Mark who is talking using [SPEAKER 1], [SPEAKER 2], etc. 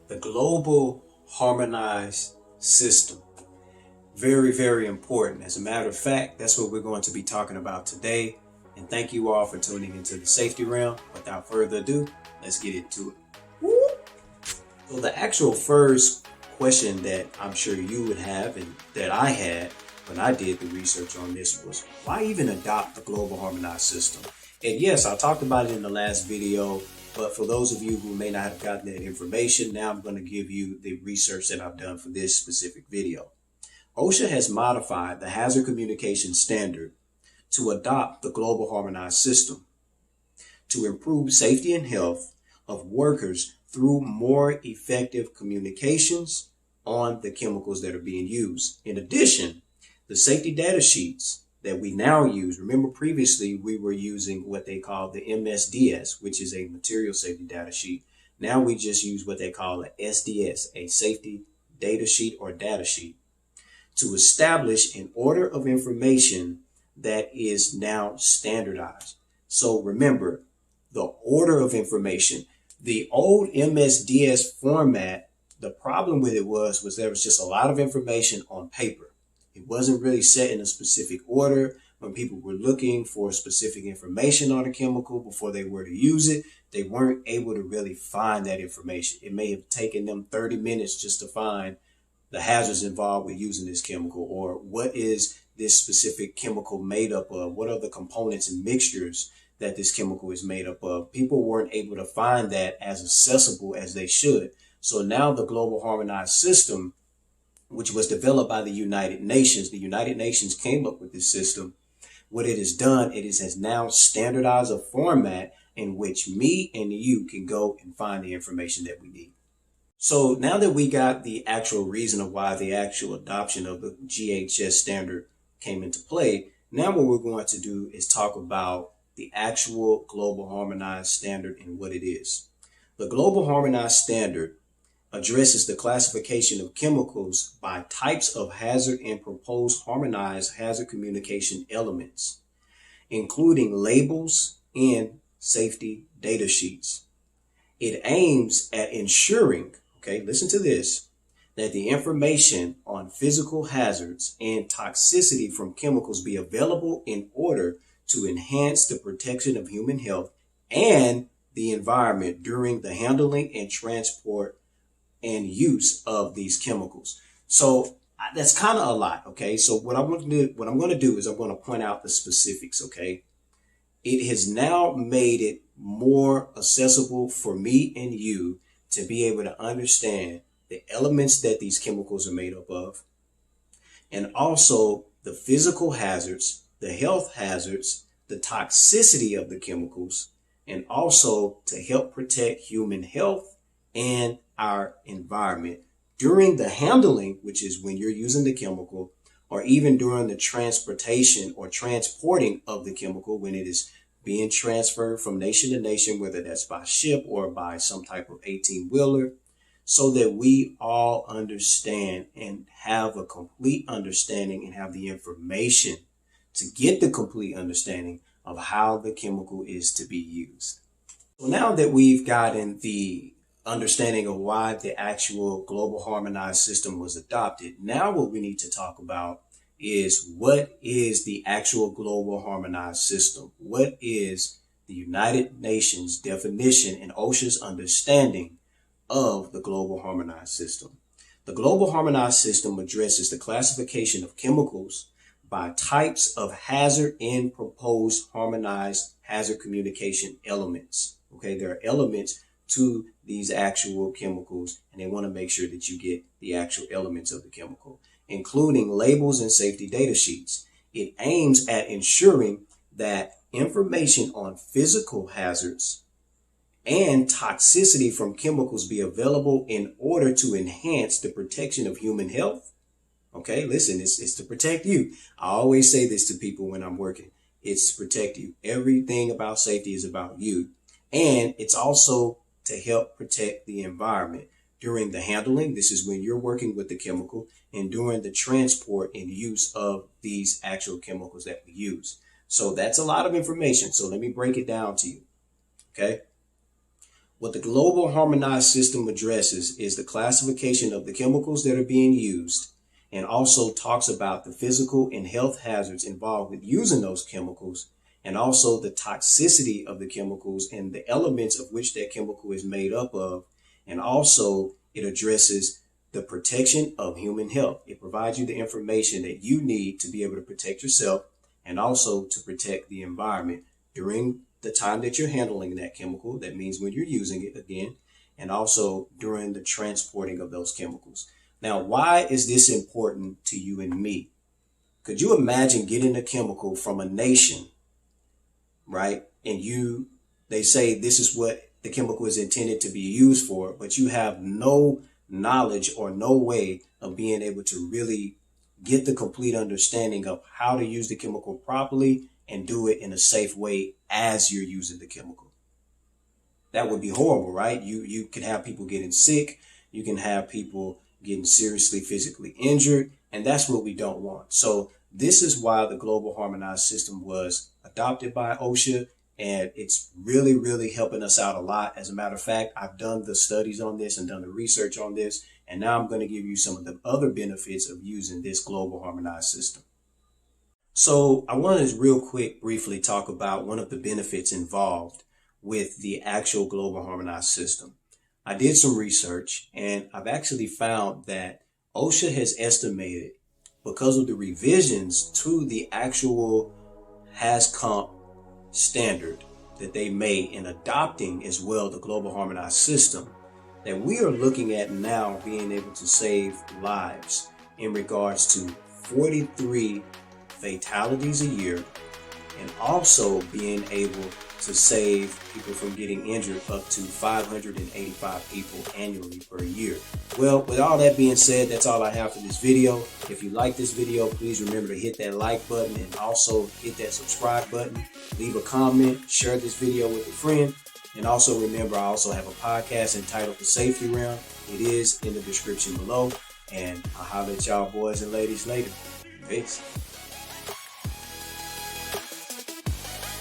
[SPEAKER 1] the Global Harmonized System. Very, very important. As a matter of fact, that's what we're going to be talking about today. And thank you all for tuning into the safety realm. Without further ado, let's get into it. So the actual first question that I'm sure you would have and that I had when I did the research on this was, why even adopt the Global Harmonized System? And yes, I talked about it in the last video, but for those of you who may not have gotten that information, now I'm going to give you the research that I've done for this specific video. OSHA has modified the Hazard Communication Standard to adopt the Global Harmonized System to improve safety and health of workers through more effective communications on the chemicals that are being used. In addition, the safety data sheets that we now use, remember previously we were using what they call the MSDS, which is a material safety data sheet. Now we just use what they call a SDS, a safety data sheet or data sheet, to establish an order of information that is now standardized. So remember, the order of information, the old MSDS format, the problem with it was there was just a lot of information on paper. It wasn't really set in a specific order. When people were looking for specific information on a chemical before they were to use it, they weren't able to really find that information. It may have taken them 30 minutes just to find the hazards involved with using this chemical, or what is this specific chemical made up of? What are the components and mixtures that this chemical is made up of? People weren't able to find that as accessible as they should. So now the Global Harmonized System, which was developed by the United Nations came up with this system. What it has done, has now standardized a format in which me and you can go and find the information that we need. So now that we got the actual reason of why the actual adoption of the GHS standard came into play, now what we're going to do is talk about the actual Global Harmonized Standard and what it is. The Global Harmonized Standard addresses the classification of chemicals by types of hazard and proposed harmonized hazard communication elements, including labels and safety data sheets. It aims at ensuring, listen to this, that the information on physical hazards and toxicity from chemicals be available in order to enhance the protection of human health and the environment during the handling and transport and use of these chemicals. So that's kind of a lot. So what I'm going to do is I'm going to point out the specifics. It has now made it more accessible for me and you to be able to understand the elements that these chemicals are made up of, and also the physical hazards, the health hazards, the toxicity of the chemicals, and also to help protect human health and our environment during the handling, which is when you're using the chemical, or even during the transportation or transporting of the chemical when it is being transferred from nation to nation, whether that's by ship or by some type of 18-wheeler, so that we all understand and have a complete understanding and have the information to get the complete understanding of how the chemical is to be used. So now that we've gotten the understanding of why the actual Global Harmonized System was adopted, now what we need to talk about is, what is the actual Global Harmonized System? What is the United Nations definition and OSHA's understanding of the Global Harmonized System? The Global Harmonized System addresses the classification of chemicals by types of hazard and proposed harmonized hazard communication elements. There are elements to these actual chemicals, and they want to make sure that you get the actual elements of the chemical, including labels and safety data sheets. It aims at ensuring that information on physical hazards and toxicity from chemicals be available in order to enhance the protection of human health. Listen, it's to protect you. I always say this to people when I'm working. It's to protect you. Everything about safety is about you. And it's also to help protect the environment during the handling. This is when you're working with the chemical, and during the transport and use of these actual chemicals that we use. So that's a lot of information. So let me break it down to you. What the Global Harmonized System addresses is the classification of the chemicals that are being used, and also talks about the physical and health hazards involved with using those chemicals, and also the toxicity of the chemicals and the elements of which that chemical is made up of. And also it addresses the protection of human health. It provides you the information that you need to be able to protect yourself and also to protect the environment during the time that you're handling that chemical. That means when you're using it again, and also during the transporting of those chemicals. Now, why is this important to you and me? Could you imagine getting a chemical from a nation, right? And they say this is what the chemical is intended to be used for, but you have no knowledge or no way of being able to really get the complete understanding of how to use the chemical properly and do it in a safe way as you're using the chemical. That would be horrible, right? You can have people getting sick. You can have people getting seriously physically injured, and that's what we don't want. So this is why the Global Harmonized System was adopted by OSHA, and it's really, really helping us out a lot. As a matter of fact, I've done the studies on this and done the research on this, and now I'm going to give you some of the other benefits of using this Global Harmonized System. So I want to real quick, briefly talk about one of the benefits involved with the actual Global Harmonized System. I did some research, and I've actually found that OSHA has estimated, because of the revisions to the actual HAZCOMP standard that they made in adopting as well the Global Harmonized System, that we are looking at now being able to save lives in regards to 43 fatalities a year, and also being able to save people from getting injured up to 585 people annually per year. Well, with all that being said, that's all I have for this video. If you like this video, please remember to hit that like button and also hit that subscribe button. Leave a comment, share this video with a friend, and also remember I also have a podcast entitled The Safety Round. It is in the description below, and I'll holler at y'all boys and ladies later. Peace.